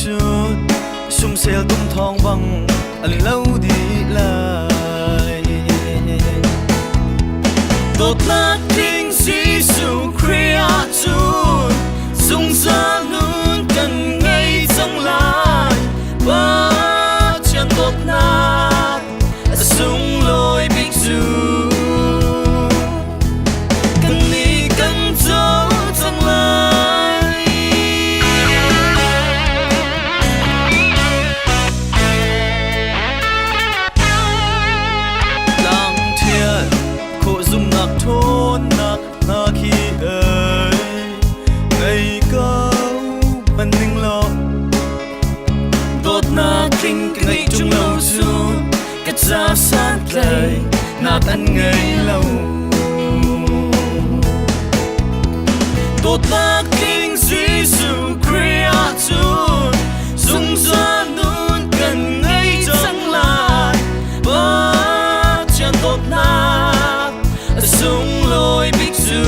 chu sum sel tum thong bang an lo di lai tot na king Giêsu Christ chu sung sa nun kan ngay trong lai ba chân tot na sung lối big chu kan ni kan cho trong lai lang thiên khổ dung nặc thôn nặc na khi ơi ngày câu ban ninh lo tốt na kinh ngày chung lâu chun cách ra sát lại na tan ngày lâu tốt na kinh Giêsu Christ chun dung ra nun cần ngay trong lại ba chân tốt na sung lối big chu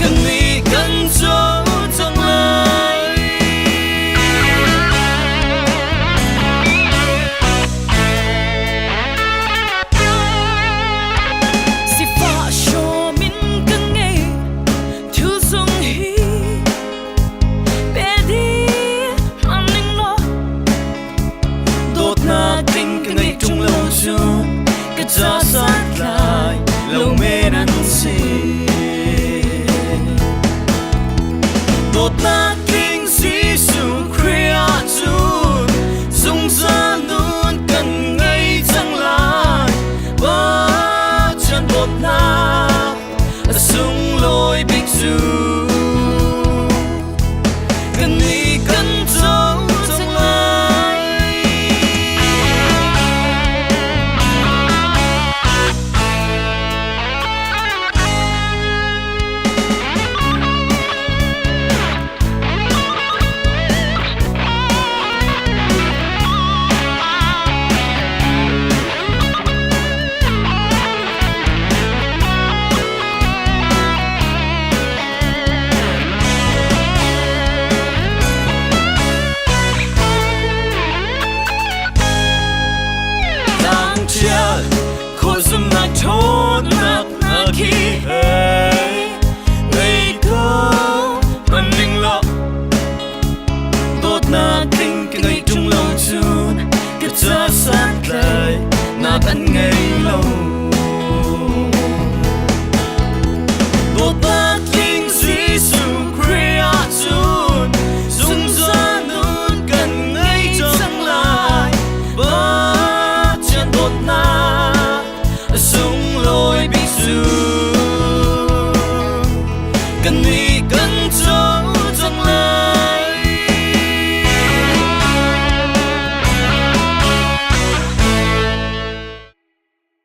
cần đi cần cho trong lai si fa show min cần ngay thiếu sung hi bé đi ăn ninh lo tốt na kinh cái ngày trung lâu chun cái cha sát lại lâu mê năn xì tốt na kinh Giêsu Christ chun dung ra nun cần ngay chẳng lại ba chân tốt na sung lối big chu cần đi cần cho trong lai khổ dung nặc thôn nặc na khi ấy ngày câu ban ninh lo tốt na kinh cái ngày trung lâu chun cái cha sát lại na tan ngày lâu tốt na kinh Giêsu Christ chun dung ra nun cần ngay trong lại ba chân tốt na sung lối big chu